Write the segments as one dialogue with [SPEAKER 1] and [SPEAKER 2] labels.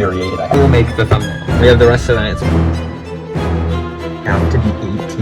[SPEAKER 1] infuriated. I will make the thumbnail. We have the rest of the night. Count to be 18.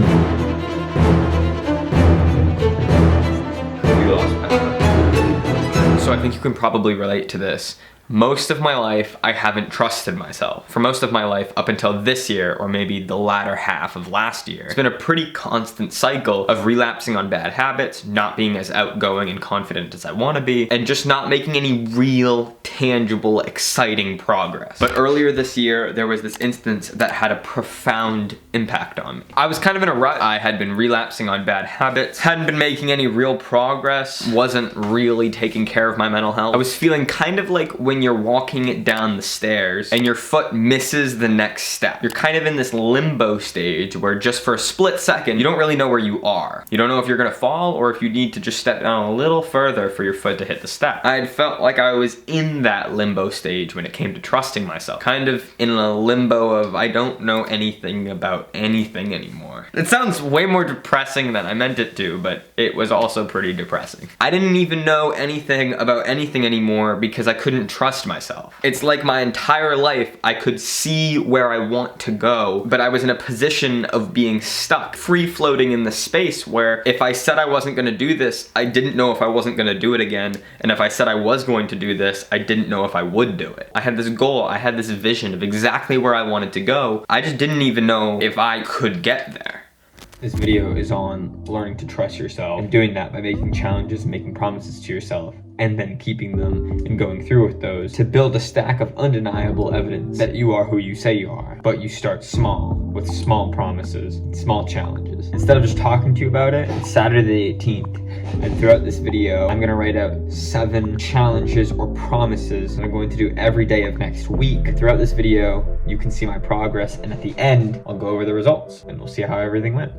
[SPEAKER 1] We lost power. So I think you can probably relate to this. Most of my life, I haven't trusted myself. For most of my life, up until this year, or maybe the latter half of last year, it's been a pretty constant cycle of relapsing on bad habits, not being as outgoing and confident as I want to be, and just not making any real, tangible, exciting progress. But earlier this year, there was this instance that had a profound impact on me. I was kind of in a rut. I had been relapsing on bad habits, hadn't been making any real progress, wasn't really taking care of my mental health. I was feeling kind of like when you're walking down the stairs and your foot misses the next step. You're kind of in this limbo stage where just for a split second, you don't really know where you are. You don't know if you're gonna fall or if you need to just step down a little further for your foot to hit the step. I had felt like I was in that limbo stage when it came to trusting myself. Kind of in a limbo of I don't know anything about anything anymore. It sounds way more depressing than I meant it to, but it was also pretty depressing. I didn't even know anything about anything anymore because I couldn't trust myself. It's like my entire life I could see where I want to go, but I was in a position of being stuck, free floating in the space where if I said I wasn't gonna do this, I didn't know if I wasn't gonna do it again, and if I said I was going to do this, I didn't know if I would do it. I had this goal, I had this vision of exactly where I wanted to go. I just didn't even know if I could get there. This video is on learning to trust yourself and doing that by making challenges and making promises to yourself and then keeping them and going through with those to build a stack of undeniable evidence that you are who you say you are. But you start small with small promises, small challenges. Instead of just talking to you about it, it's Saturday the 18th. And throughout this video, I'm gonna write out 7 challenges or promises that I'm going to do every day of next week. Throughout this video, you can see my progress, and at the end, I'll go over the results and we'll see how everything went.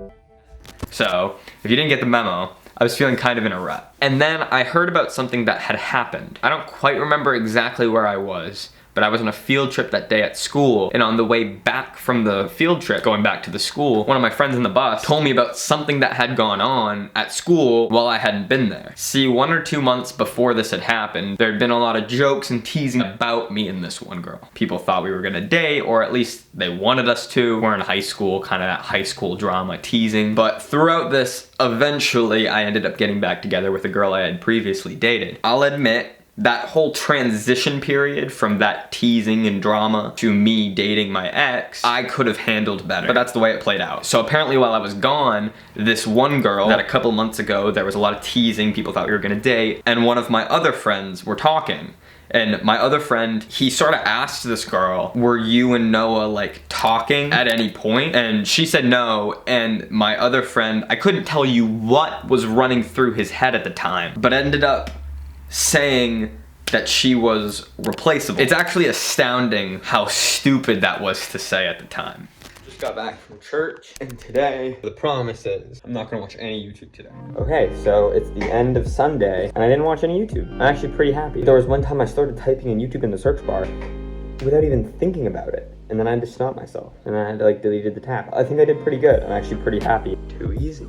[SPEAKER 1] So, if you didn't get the memo, I was feeling kind of in a rut. And then I heard about something that had happened. I don't quite remember exactly where I was, but I was on a field trip that day at school, and on the way back from the field trip, going back to the school, one of my friends in the bus told me about something that had gone on at school while I hadn't been there. See, 1 or 2 months before this had happened, there had been a lot of jokes and teasing about me and this one girl. People thought we were gonna date, or at least they wanted us to. We're in high school, kind of that high school drama teasing. But throughout this, eventually I ended up getting back together with a girl I had previously dated. I'll admit, that whole transition period from that teasing and drama to me dating my ex, I could have handled better, but that's the way it played out. So apparently while I was gone, this one girl that a couple months ago, there was a lot of teasing, people thought we were gonna date, and one of my other friends were talking. And my other friend, he sort of asked this girl, were you and Noah like talking at any point? And she said no, and my other friend, I couldn't tell you what was running through his head at the time, but ended up saying that she was replaceable. It's actually astounding how stupid that was to say at the time. Just got back from church, and today, the promise is, I'm not gonna watch any YouTube today. Okay, so it's the end of Sunday, and I didn't watch any YouTube. I'm actually pretty happy. There was one time I started typing in YouTube in the search bar without even thinking about it, and then I had to stop myself, and I had to deleted the tab. I think I did pretty good. I'm actually pretty happy. Too easy.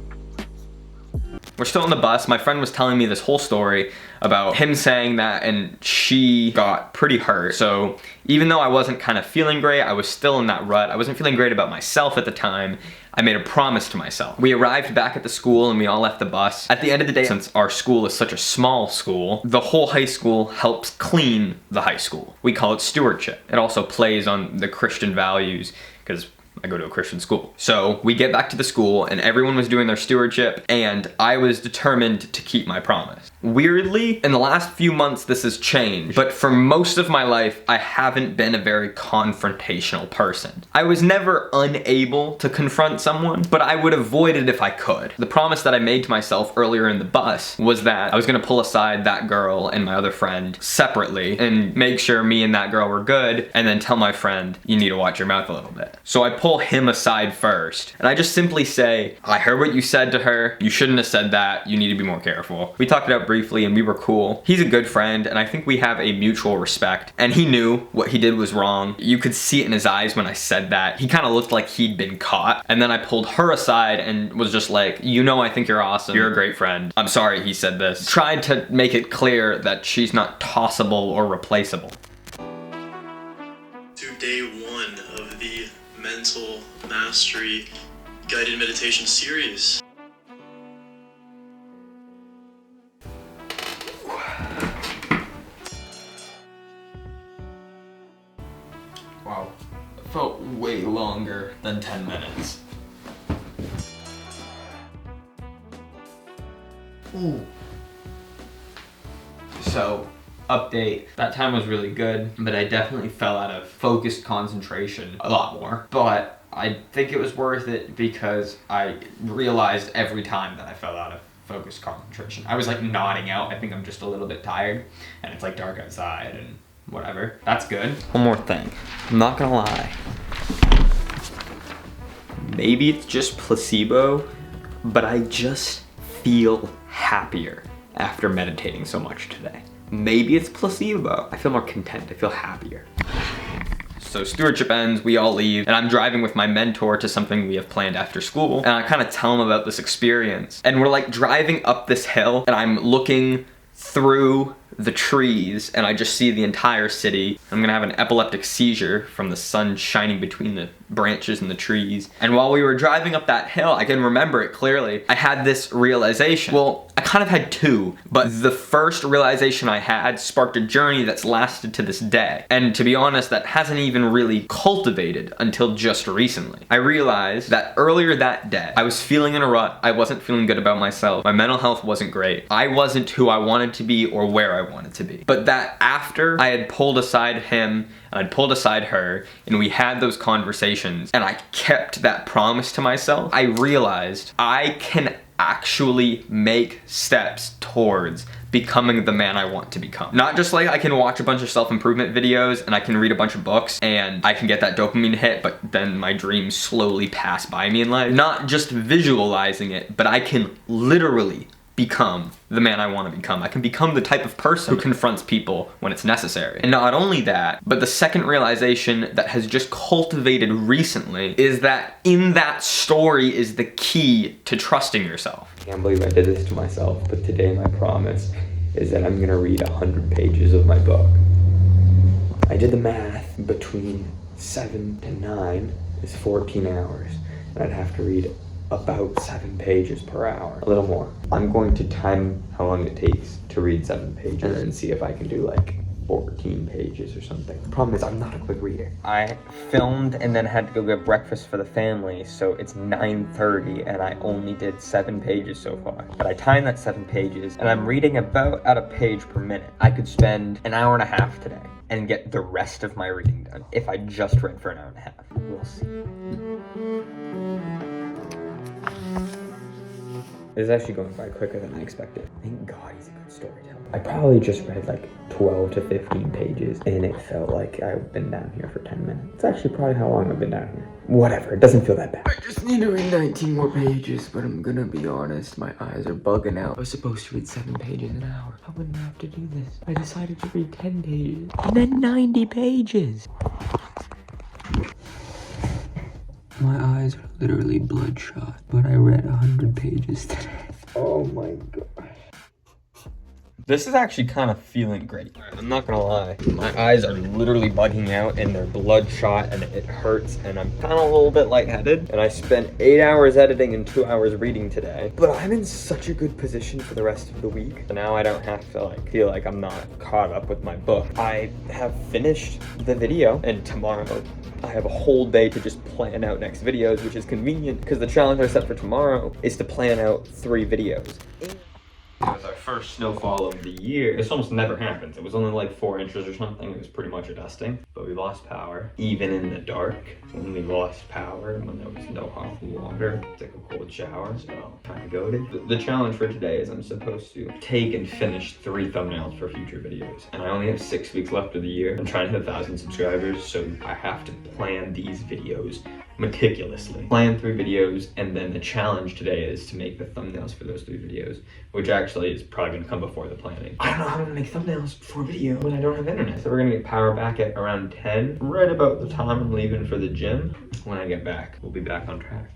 [SPEAKER 1] We're still on the bus. My friend was telling me this whole story about him saying that, and she got pretty hurt. So even though I wasn't kind of feeling great, I was still in that rut. I wasn't feeling great about myself at the time. I made a promise to myself. We arrived back at the school and we all left the bus. At the end of the day, since our school is such a small school, the whole high school helps clean the high school. We call it stewardship. It also plays on the Christian values because I go to a Christian school. So we get back to the school and everyone was doing their stewardship and I was determined to keep my promise. Weirdly, in the last few months this has changed, but for most of my life I haven't been a very confrontational person. I was never unable to confront someone, but I would avoid it if I could. The promise that I made to myself earlier in the bus was that I was gonna pull aside that girl and my other friend separately and make sure me and that girl were good, and then tell my friend, you need to watch your mouth a little bit. So I pull him aside first, and I just simply say, I heard what you said to her, you shouldn't have said that, you need to be more careful. We talked it out briefly and we were cool. He's a good friend and I think we have a mutual respect, and he knew what he did was wrong. You could see it in his eyes when I said that. He kind of looked like he'd been caught, and then I pulled her aside and was just like, you know, I think you're awesome, you're a great friend, I'm sorry he said this. Tried to make it clear that she's not tossable or replaceable.
[SPEAKER 2] Mastery guided meditation series.
[SPEAKER 1] Wow, it felt way longer than 10 minutes. Ooh. So, update. That time was really good, but I definitely fell out of focused concentration a lot more. But I think it was worth it because I realized every time that I fell out of focused concentration. I was like nodding out. I think I'm just a little bit tired and it's like dark outside and whatever. That's good. One more thing. I'm not gonna lie. Maybe it's just placebo, but I just feel happier after meditating so much today. Maybe it's placebo. I feel more content. I feel happier. So stewardship ends, we all leave, and I'm driving with my mentor to something we have planned after school, and I kind of tell him about this experience. And we're like driving up this hill, and I'm looking through the trees, and I just see the entire city. I'm gonna have an epileptic seizure from the sun shining between the branches and the trees. And while we were driving up that hill, I can remember it clearly, I had this realization. Well, I kind of had two, but the first realization I had sparked a journey that's lasted to this day. And to be honest, that hasn't even really cultivated until just recently. I realized that earlier that day, I was feeling in a rut. I wasn't feeling good about myself. My mental health wasn't great. I wasn't who I wanted to be or where I wanted to be. But that after I had pulled aside him and I'd pulled aside her and we had those conversations and I kept that promise to myself, I realized I can actually make steps towards becoming the man I want to become. Not just like I can watch a bunch of self-improvement videos and I can read a bunch of books and I can get that dopamine hit, but then my dreams slowly pass by me in life. Not just visualizing it, but I can literally become the man I want to become. I can become the type of person who confronts people when it's necessary. And not only that, but the second realization that has just cultivated recently is that in that story is the key to trusting yourself. I can't believe I did this to myself, but today my promise is that I'm gonna read 100 pages of my book. I did the math. Between 7 to 9 is 14 hours, and I'd have to read about 7 pages per hour, a little more. I'm going to time how long it takes to read 7 pages and then see if I can do like 14 pages or something. The problem is I'm not a quick reader. I filmed and then had to go get breakfast for the family, so it's 9:30 and I only did 7 pages so far. But I timed that 7 pages and I'm reading about at a page per minute. I could spend an hour and a half today and get the rest of my reading done if I just read for an hour and a half. We'll see. This is actually going by quicker than I expected. Thank God he's a good storyteller. I probably just read like 12 to 15 pages and it felt like I've been down here for 10 minutes. It's actually probably how long I've been down here. Whatever, it doesn't feel that bad. I just need to read 19 more pages, but I'm gonna be honest, my eyes are bugging out. I was supposed to read 7 pages an hour. I wouldn't have to do this. I decided to read 10 pages and then 90 pages. My eyes are literally bloodshot, but I read 100 pages today. Oh my gosh. This is actually kind of feeling great. I'm not gonna lie. My eyes are literally bugging out and they're bloodshot and it hurts and I'm kind of a little bit lightheaded. And I spent 8 hours editing and 2 hours reading today. But I'm in such a good position for the rest of the week. So now I don't have to feel like I'm not caught up with my book. I have finished the video and tomorrow I have a whole day to just plan out next videos, which is convenient because the challenge I set for tomorrow is to plan out 3 videos. It was our first snowfall of the year. This almost never happens. It was only like 4 inches or something. It was pretty much a dusting, but we lost power. Even in the dark, when we lost power, when there was no hot water, took a cold shower, so kind of goated. The challenge for today is I'm supposed to take and finish 3 thumbnails for future videos. And I only have 6 weeks left of the year. I'm trying to hit 1,000 subscribers, so I have to plan these videos meticulously. Plan 3 videos, and then the challenge today is to make the thumbnails for those 3 videos, which actually is probably gonna come before the planning. I don't know how I'm gonna make thumbnails for a video when I don't have internet. So we're gonna get power back at around 10, right about the time I'm leaving for the gym. When I get back, we'll be back on track.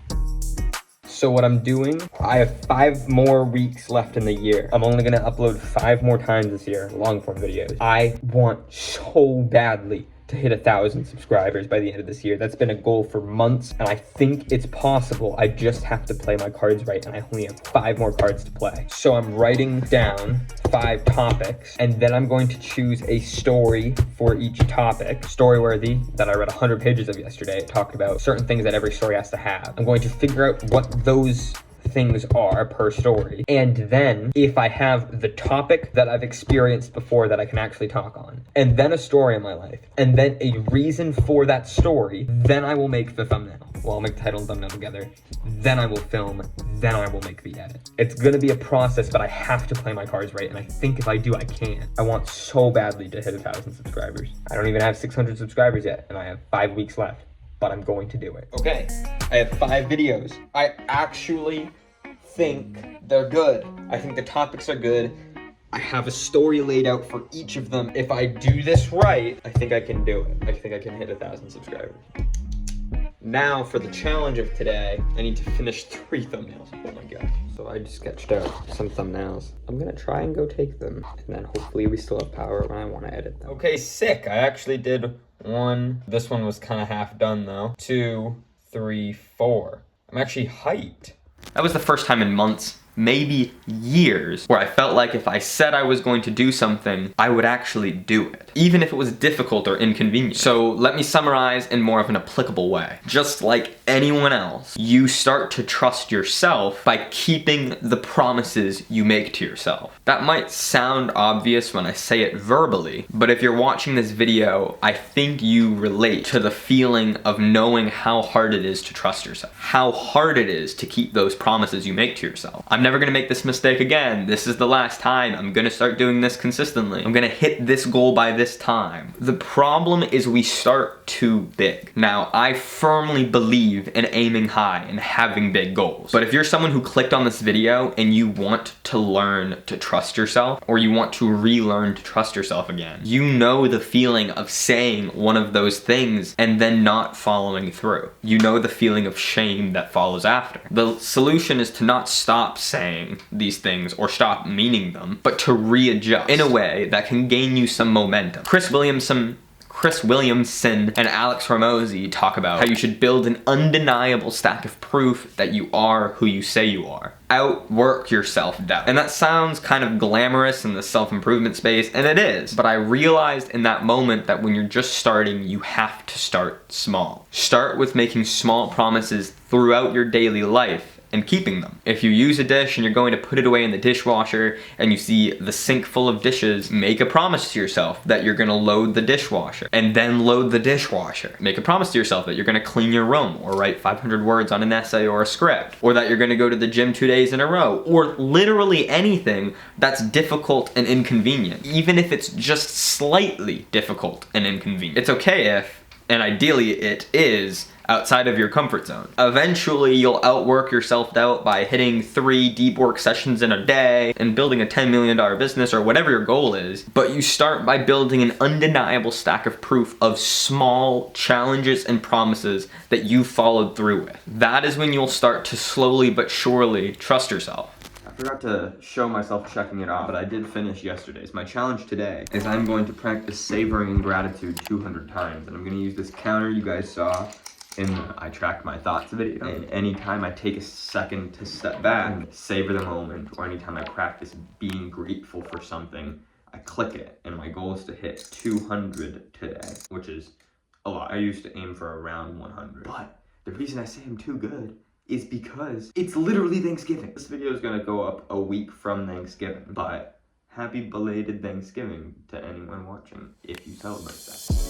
[SPEAKER 1] So what I'm doing, I have 5 more weeks left in the year. I'm only gonna upload 5 more times this year, long form videos. I want so badly
[SPEAKER 3] to hit 1,000 subscribers by the end of this year. That's been a goal for months, and I think it's possible. I just have to play my cards right, and I only have 5 more cards to play. So I'm writing down 5 topics, and then I'm going to choose a story for each topic. Story-worthy, that I read 100 pages of yesterday. It talked about certain things that every story has to have. I'm going to figure out what those things are per story, and then if I have the topic that I've experienced before that I can actually talk on, and then a story in my life, and then a reason for that story, then I will make the thumbnail. Well, I'll make the title and thumbnail together, then I will film, then I will make the edit. It's gonna be a process, but I have to play my cards right, and I think if I do, I can. I want so badly to hit 1,000 subscribers. I don't even have 600 subscribers yet, and I have 5 weeks left, but I'm going to do it. Okay, I have 5 videos. I actually think they're good. I think the topics are good. I have a story laid out for each of them. If I do this right, I think I can do it. I think I can hit 1,000 subscribers. Now for the challenge of today, I need to finish 3 thumbnails. Oh my gosh. So I just sketched out some thumbnails. I'm gonna try and go take them, and then hopefully we still have power when I wanna edit them. Okay, sick. I actually did 1. This one was kind of half done though. 2, 3, 4. I'm actually hyped.
[SPEAKER 1] That was the first time in months, maybe years, where I felt like if I said I was going to do something, I would actually do it, even if it was difficult or inconvenient. So let me summarize in more of an applicable way. Just like anyone else, you start to trust yourself by keeping the promises you make to yourself. That might sound obvious when I say it verbally, but if you're watching this video, I think you relate to the feeling of knowing how hard it is to trust yourself, how hard it is to keep those promises you make to yourself. I'm never gonna make this mistake again. This is the last time. I'm gonna start doing this consistently. I'm gonna hit this goal by this time. The problem is we start too big. Now, I firmly believe in aiming high and having big goals. But if you're someone who clicked on this video and you want to learn to trust yourself, or you want to relearn to trust yourself again, you know the feeling of saying one of those things and then not following through. You know the feeling of shame that follows after. The solution is to not stop saying these things or stop meaning them, but to readjust in a way that can gain you some momentum. Chris Williamson and Alex Hormozy talk about how you should build an undeniable stack of proof that you are who you say you are. Outwork your self-doubt. And that sounds kind of glamorous in the self-improvement space, and it is. But I realized in that moment that when you're just starting, you have to start small. Start with making small promises throughout your daily life and keeping them. If you use a dish and you're going to put it away in the dishwasher and you see the sink full of dishes, make a promise to yourself that you're gonna load the dishwasher and then load the dishwasher. Make a promise to yourself that you're gonna clean your room or write 500 words on an essay or a script, or that you're gonna go to the gym 2 days in a row, or literally anything that's difficult and inconvenient, even if it's just slightly difficult and inconvenient. It's okay if, and ideally it is, outside of your comfort zone. Eventually, you'll outwork your self-doubt by hitting 3 deep work sessions in a day and building a $10 million business or whatever your goal is. But you start by building an undeniable stack of proof of small challenges and promises that you followed through with. That is when you'll start to slowly but surely trust yourself. I forgot to show myself checking it off, but I did finish yesterday's. My challenge today is I'm going to practice savoring gratitude 200 times, and I'm going to use this counter you guys saw in the I Track My Thoughts video. And anytime I take a second to step back and savor the moment, or anytime I practice being grateful for something, I click it. And my goal is to hit 200 today, which is a lot. I used to aim for around 100. But the reason I say I'm too good is because it's literally Thanksgiving. This video is gonna go up a week from Thanksgiving, but happy belated Thanksgiving to anyone watching if you celebrate that.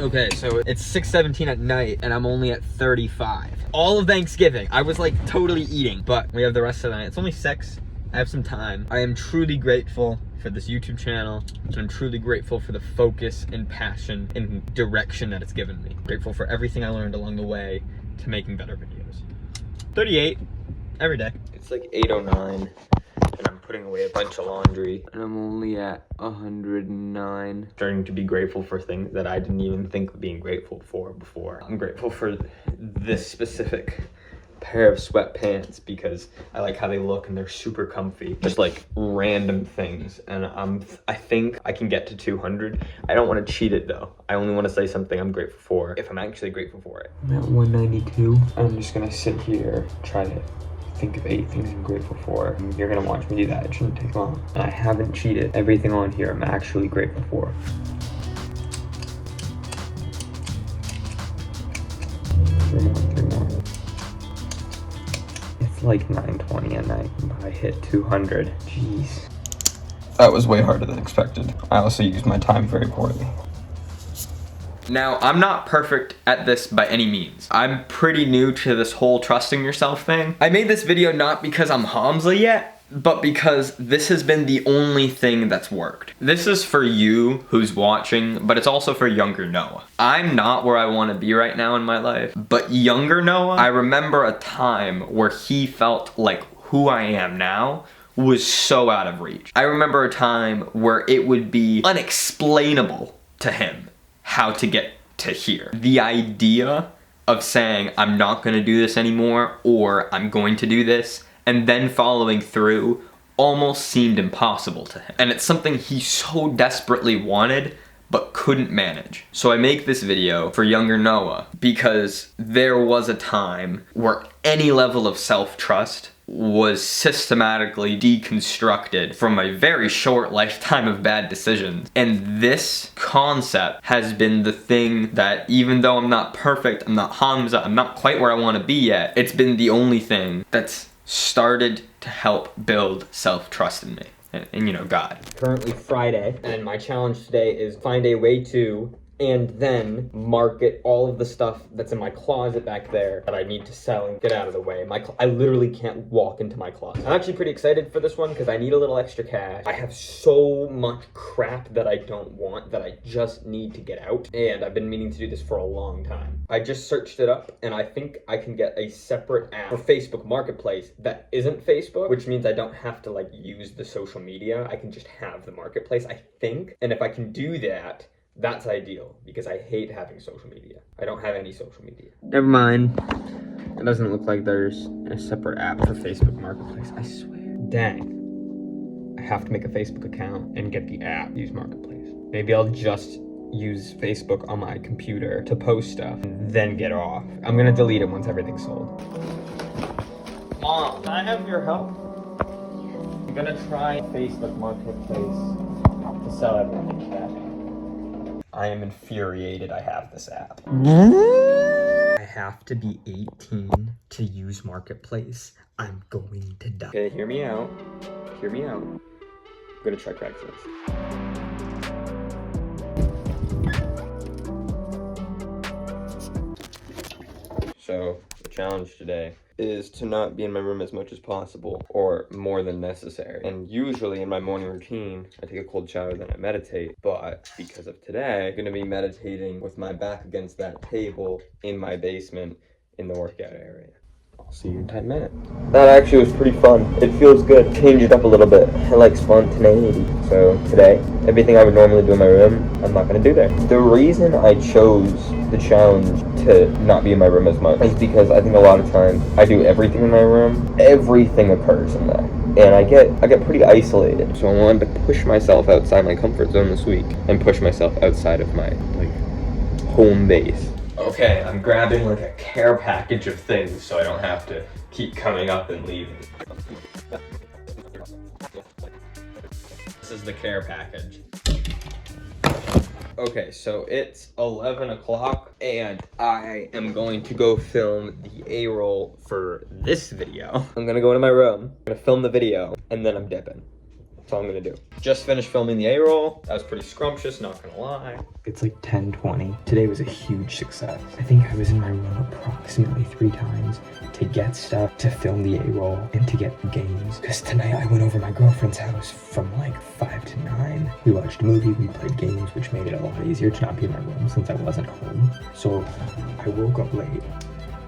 [SPEAKER 1] Okay, so it's 6:17 at night and I'm only at 35. All of Thanksgiving, I was like totally eating, but we have the rest of the night. It's only 6, I have some time. I am truly grateful for this YouTube channel, and I'm truly grateful for the focus and passion and direction that it's given me. Grateful for everything I learned along the way to making better videos. 38, every day. It's like 8:09. And I'm putting away a bunch of laundry, and I'm only at 109. Starting to be grateful for things that I didn't even think of being grateful for before. I'm grateful for this specific pair of sweatpants because I like how they look and they're super comfy. Just like random things. And I think I can get to 200. I don't want to cheat it though. I only want to say something I'm grateful for if I'm actually grateful for it. I'm at 192. I'm just gonna sit here, try to think of 8 things I'm grateful for. You're gonna watch me do that. It shouldn't take long. And I haven't cheated. Everything on here I'm actually grateful for. 3 more. It's like 9:20 at night, but I hit 200. Jeez. That was way harder than expected. I also used my time very poorly. Now, I'm not perfect at this by any means. I'm pretty new to this whole trusting yourself thing. I made this video not because I'm Hamza yet, but because this has been the only thing that's worked. This is for you who's watching, but it's also for younger Noah. I'm not where I want to be right now in my life, but younger Noah, I remember a time where he felt like who I am now was so out of reach. I remember a time where it would be unexplainable to him how to get to here. The idea of saying, I'm not gonna do this anymore, or I'm going to do this, and then following through almost seemed impossible to him. And it's something he so desperately wanted, but couldn't manage. So I make this video for younger Noah because there was a time where any level of self-trust was systematically deconstructed from a very short lifetime of bad decisions. And this concept has been the thing that, even though I'm not perfect, I'm not Hamza, I'm not quite where I want to be yet, it's been the only thing that's started to help build self-trust in me. And you know, God. Currently Friday, and my challenge today is find a way to and then market all of the stuff that's in my closet back there that I need to sell and get out of the way. I literally can't walk into my closet. I'm actually pretty excited for this one because I need a little extra cash. I have so much crap that I don't want that I just need to get out, and I've been meaning to do this for a long time. I just searched it up, and I think I can get a separate app for Facebook Marketplace that isn't Facebook, which means I don't have to like use the social media. I can just have the marketplace, I think. And if I can do that, that's ideal, because I hate having social media. I don't have any social media. Never mind. It doesn't look like there's a separate app for Facebook Marketplace. I swear. Dang. I have to make a Facebook account and get the app, use Marketplace. Maybe I'll just use Facebook on my computer to post stuff and then get off. I'm gonna delete it once everything's sold. Mom, can I have your help? I'm gonna try Facebook Marketplace to sell everything back. I am infuriated I have this app. I have to be 18 to use Marketplace. I'm going to die. Okay, hear me out. Hear me out. I'm gonna try Craigslist. So, the challenge today is to not be in my room as much as possible, or more than necessary. And usually in my morning routine, I take a cold shower, then I meditate. But because of today, I'm gonna be meditating with my back against that table in my basement in the workout area. I'll see you in 10 minutes. That actually was pretty fun. It feels good. Change it up a little bit. I like spontaneity. So today, everything I would normally do in my room, I'm not gonna do there. The reason I chose the challenge to not be in my room as much is because I think a lot of times I do everything in my room. Everything occurs in there. And I get pretty isolated. So I wanted to push myself outside my comfort zone this week and push myself outside of my home base. Okay, I'm grabbing like a care package of things so I don't have to keep coming up and leaving. This is the care package. Okay, so it's 11 o'clock and I am going to go film the A-roll for this video. I'm gonna go into my room, I'm gonna film the video, and then I'm dipping. That's all I'm gonna do. Just finished filming the A-roll. That was pretty scrumptious, not gonna lie. It's like 10:20. Today was a huge success. I think I was in my room approximately 3 times to get stuff, to film the A-roll, and to get games. Because tonight I went over my girlfriend's house from like 5 to 9. We watched a movie, we played games, which made it a lot easier to not be in my room since I wasn't home. So I woke up late,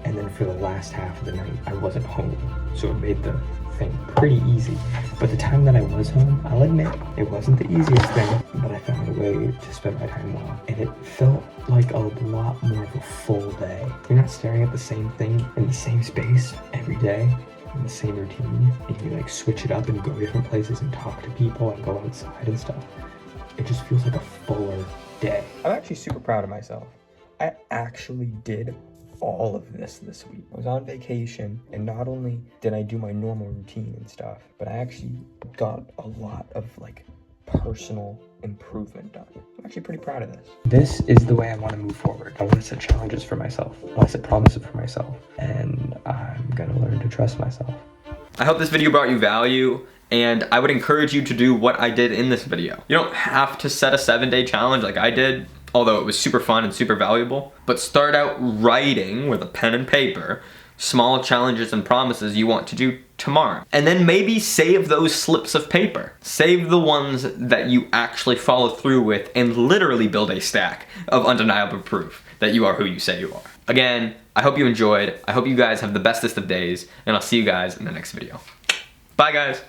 [SPEAKER 1] and then for the last half of the night, I wasn't home. So it made the thing pretty easy
[SPEAKER 3] But the time that I was home, I'll admit, it wasn't the easiest thing, but I found a way to spend my time well. And it felt like a lot more of a full day. You're not staring at the same thing in the same space every day, in the same routine, and you like switch it up and go different places and talk to people and go outside and stuff. It just feels like a fuller day. I'm actually super proud of myself. I actually did all of this week. I was on vacation, and not only did I do my normal routine and stuff, but I actually got a lot of like personal improvement done. I'm actually pretty proud of this. This is the way I want to move forward. I want to set challenges for myself. I want to set promises for myself, and I'm gonna learn to trust myself.
[SPEAKER 1] I hope this video brought you value, and I would encourage you to do what I did in this video. You don't have to set a 7-day challenge like I did, although it was super fun and super valuable, but start out writing with a pen and paper small challenges and promises you want to do tomorrow. And then maybe save those slips of paper. Save the ones that you actually follow through with and literally build a stack of undeniable proof that you are who you say you are. Again, I hope you enjoyed. I hope you guys have the bestest of days, and I'll see you guys in the next video. Bye guys.